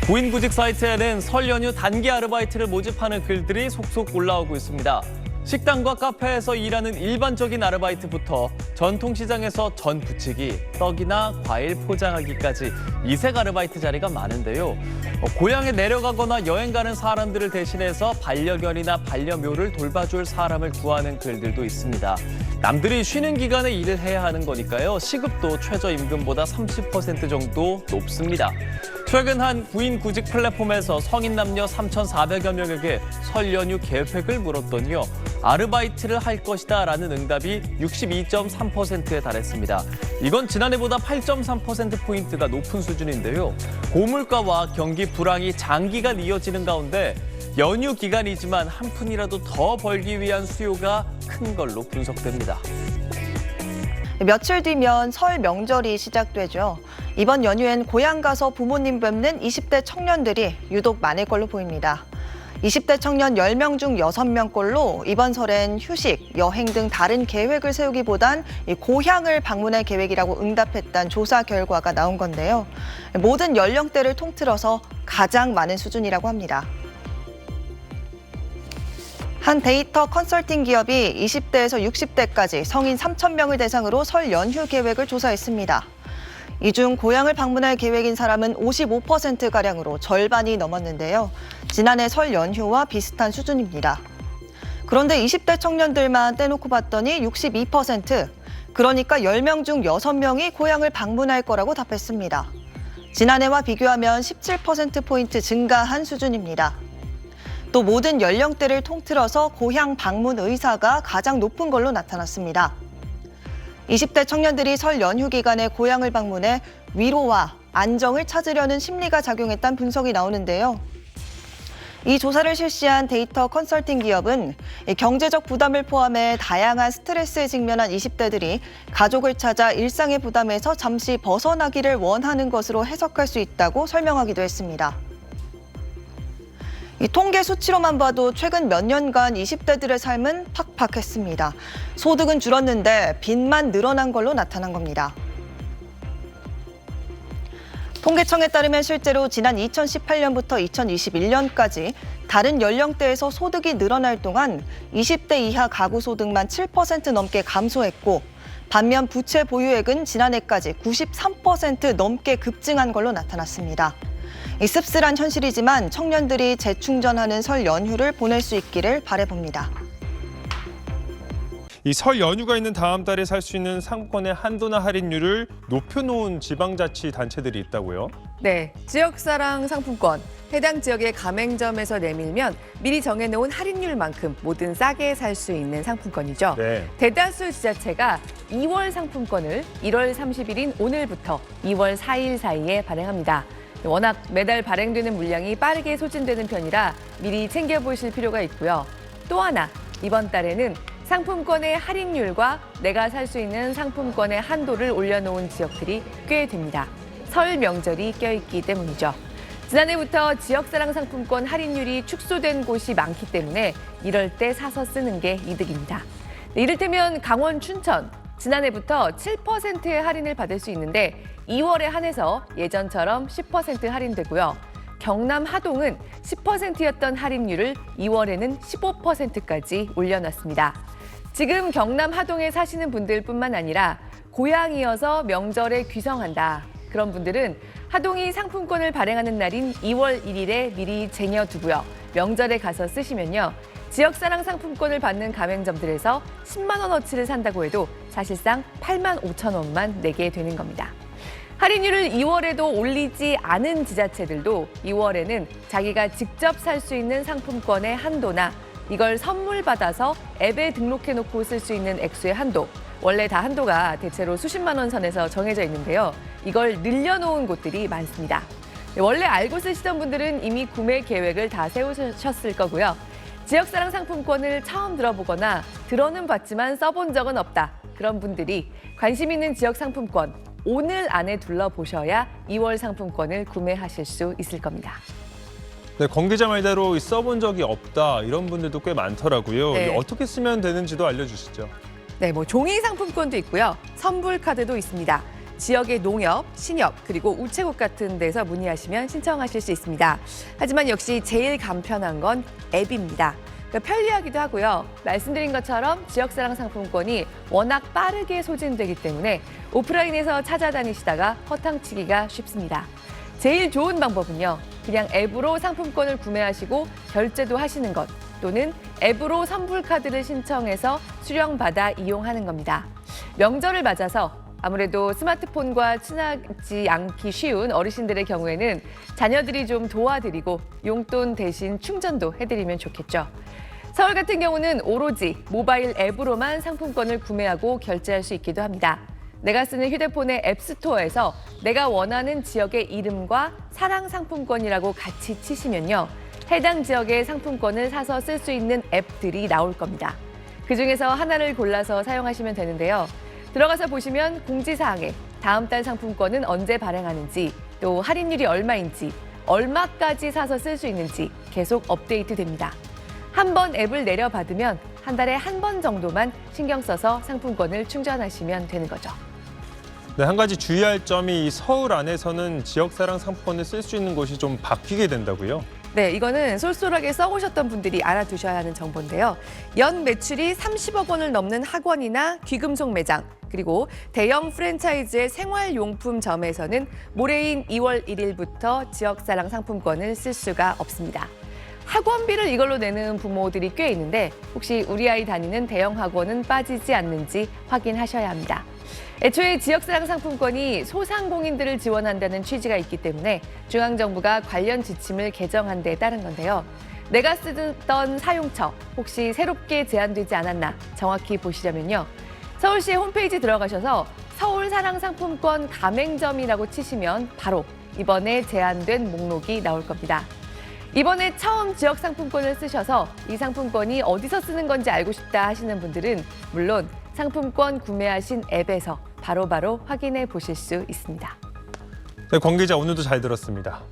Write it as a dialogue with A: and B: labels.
A: 구인구직 사이트에는 설 연휴 단기 아르바이트를 모집하는 글들이 속속 올라오고 있습니다. 식당과 카페에서 일하는 일반적인 아르바이트부터 전통시장에서 전 부치기, 떡이나 과일 포장하기까지 이색 아르바이트 자리가 많은데요. 고향에 내려가거나 여행 가는 사람들을 대신해서 반려견이나 반려묘를 돌봐줄 사람을 구하는 글들도 있습니다. 남들이 쉬는 기간에 일을 해야 하는 거니까요. 시급도 최저임금보다 30% 정도 높습니다. 최근 한 구인구직 플랫폼에서 성인 남녀 3,400여 명에게 설 연휴 계획을 물었더니요. 아르바이트를 할 것이다 라는 응답이 62.3%에 달했습니다. 이건 지난해보다 8.3%포인트가 높은 수준인데요. 고물가와 경기 불황이 장기간 이어지는 가운데 연휴 기간이지만 한 푼이라도 더 벌기 위한 수요가 큰 걸로 분석됩니다.
B: 며칠 뒤면 설 명절이 시작되죠. 이번 연휴엔 고향 가서 부모님 뵙는 20대 청년들이 유독 많을 걸로 보입니다. 20대 청년 10명 중 6명꼴로 이번 설엔 휴식, 여행 등 다른 계획을 세우기보단 고향을 방문할 계획이라고 응답했다는 조사 결과가 나온 건데요. 모든 연령대를 통틀어서 가장 많은 수준이라고 합니다. 한 데이터 컨설팅 기업이 20대에서 60대까지 성인 3,000명을 대상으로 설 연휴 계획을 조사했습니다. 이 중 고향을 방문할 계획인 사람은 55%가량으로 절반이 넘었는데요. 지난해 설 연휴와 비슷한 수준입니다. 그런데 20대 청년들만 떼놓고 봤더니 62%, 그러니까 10명 중 6명이 고향을 방문할 거라고 답했습니다. 지난해와 비교하면 17%포인트 증가한 수준입니다. 또 모든 연령대를 통틀어서 고향 방문 의사가 가장 높은 걸로 나타났습니다. 20대 청년들이 설 연휴 기간에 고향을 방문해 위로와 안정을 찾으려는 심리가 작용했다는 분석이 나오는데요. 이 조사를 실시한 데이터 컨설팅 기업은 경제적 부담을 포함해 다양한 스트레스에 직면한 20대들이 가족을 찾아 일상의 부담에서 잠시 벗어나기를 원하는 것으로 해석할 수 있다고 설명하기도 했습니다. 이 통계 수치로만 봐도 최근 몇 년간 20대들의 삶은 팍팍했습니다. 소득은 줄었는데 빚만 늘어난 걸로 나타난 겁니다. 통계청에 따르면 실제로 지난 2018년부터 2021년까지 다른 연령대에서 소득이 늘어날 동안 20대 이하 가구 소득만 7% 넘게 감소했고, 반면 부채 보유액은 지난해까지 93% 넘게 급증한 걸로 나타났습니다. 이 씁쓸한 현실이지만 청년들이 재충전하는 설 연휴를 보낼 수 있기를 바라봅니다.
C: 이 설 연휴가 있는 다음 달에 살 수 있는 상품권의 한도나 할인율을 높여놓은 지방자치단체들이 있다고요?
D: 네, 지역사랑 상품권. 해당 지역의 가맹점에서 내밀면 미리 정해놓은 할인율만큼 뭐든 싸게 살 수 있는 상품권이죠.
C: 네.
D: 대다수 지자체가 2월 상품권을 1월 30일인 오늘부터 2월 4일 사이에 발행합니다. 워낙 매달 발행되는 물량이 빠르게 소진되는 편이라 미리 챙겨보실 필요가 있고요. 또 하나, 이번 달에는 상품권의 할인율과 내가 살 수 있는 상품권의 한도를 올려놓은 지역들이 꽤 됩니다. 설 명절이 껴있기 때문이죠. 지난해부터 지역사랑 상품권 할인율이 축소된 곳이 많기 때문에 이럴 때 사서 쓰는 게 이득입니다. 이를테면 강원 춘천, 지난해부터 7%의 할인을 받을 수 있는데 2월에 한해서 예전처럼 10% 할인되고요. 경남 하동은 10%였던 할인율을 2월에는 15%까지 올려놨습니다. 지금 경남 하동에 사시는 분들뿐만 아니라 고향이어서 명절에 귀성한다. 그런 분들은 하동이 상품권을 발행하는 날인 2월 1일에 미리 쟁여두고요. 명절에 가서 쓰시면요. 지역사랑 상품권을 받는 가맹점들에서 10만 원어치를 산다고 해도 사실상 8만 5천 원만 내게 되는 겁니다. 할인율을 2월에도 올리지 않은 지자체들도 2월에는 자기가 직접 살 수 있는 상품권의 한도나 이걸 선물 받아서 앱에 등록해놓고 쓸 수 있는 액수의 한도, 원래 다 한도가 대체로 수십만 원 선에서 정해져 있는데요. 이걸 늘려놓은 곳들이 많습니다. 원래 알고 쓰시던 분들은 이미 구매 계획을 다 세우셨을 거고요. 지역사랑 상품권을 처음 들어보거나 들어는 봤지만 써본 적은 없다. 그런 분들이 관심 있는 지역 상품권, 오늘 안에 둘러보셔야 2월 상품권을 구매하실 수 있을 겁니다.
C: 네, 권 기자 말대로 써본 적이 없다 이런 분들도 꽤 많더라고요.
D: 네.
C: 어떻게 쓰면 되는지도 알려주시죠.
D: 네, 종이 상품권도 있고요. 선불 카드도 있습니다. 지역의 농협, 신협, 그리고 우체국 같은 데서 문의하시면 신청하실 수 있습니다. 하지만 역시 제일 간편한 건 앱입니다. 그러니까 편리하기도 하고요. 말씀드린 것처럼 지역사랑 상품권이 워낙 빠르게 소진되기 때문에 오프라인에서 찾아다니시다가 허탕치기가 쉽습니다. 제일 좋은 방법은요. 그냥 앱으로 상품권을 구매하시고 결제도 하시는 것, 또는 앱으로 선불카드를 신청해서 수령받아 이용하는 겁니다. 명절을 맞아서 아무래도 스마트폰과 친하지 않기 쉬운 어르신들의 경우에는 자녀들이 좀 도와드리고 용돈 대신 충전도 해드리면 좋겠죠. 서울 같은 경우는 오로지 모바일 앱으로만 상품권을 구매하고 결제할 수 있기도 합니다. 내가 쓰는 휴대폰의 앱스토어에서 내가 원하는 지역의 이름과 사랑 상품권이라고 같이 치시면요. 해당 지역의 상품권을 사서 쓸 수 있는 앱들이 나올 겁니다. 그중에서 하나를 골라서 사용하시면 되는데요. 들어가서 보시면 공지사항에 다음 달 상품권은 언제 발행하는지, 또 할인율이 얼마인지, 얼마까지 사서 쓸 수 있는지 계속 업데이트됩니다. 한번 앱을 내려받으면 한 달에 한 번 정도만 신경 써서 상품권을 충전하시면 되는 거죠.
C: 네, 한 가지 주의할 점이 이 서울 안에서는 지역사랑 상품권을 쓸 수 있는 곳이 좀 바뀌게 된다고요?
D: 네, 이거는 쏠쏠하게 써보셨던 분들이 알아두셔야 하는 정보인데요. 연 매출이 30억 원을 넘는 학원이나 귀금속 매장, 그리고 대형 프랜차이즈의 생활용품점에서는 모레인 2월 1일부터 지역사랑 상품권을 쓸 수가 없습니다. 학원비를 이걸로 내는 부모들이 꽤 있는데 혹시 우리 아이 다니는 대형 학원은 빠지지 않는지 확인하셔야 합니다. 애초에 지역사랑 상품권이 소상공인들을 지원한다는 취지가 있기 때문에 중앙정부가 관련 지침을 개정한 데 따른 건데요. 내가 쓰던 사용처 혹시 새롭게 제한되지 않았나 정확히 보시려면요. 서울시의 홈페이지 들어가셔서 서울사랑상품권 가맹점이라고 치시면 바로 이번에 제한된 목록이 나올 겁니다. 이번에 처음 지역 상품권을 쓰셔서 이 상품권이 어디서 쓰는 건지 알고 싶다 하시는 분들은 물론 상품권 구매하신 앱에서 바로바로 확인해 보실 수 있습니다.
C: 네, 권 기자 오늘도 잘 들었습니다.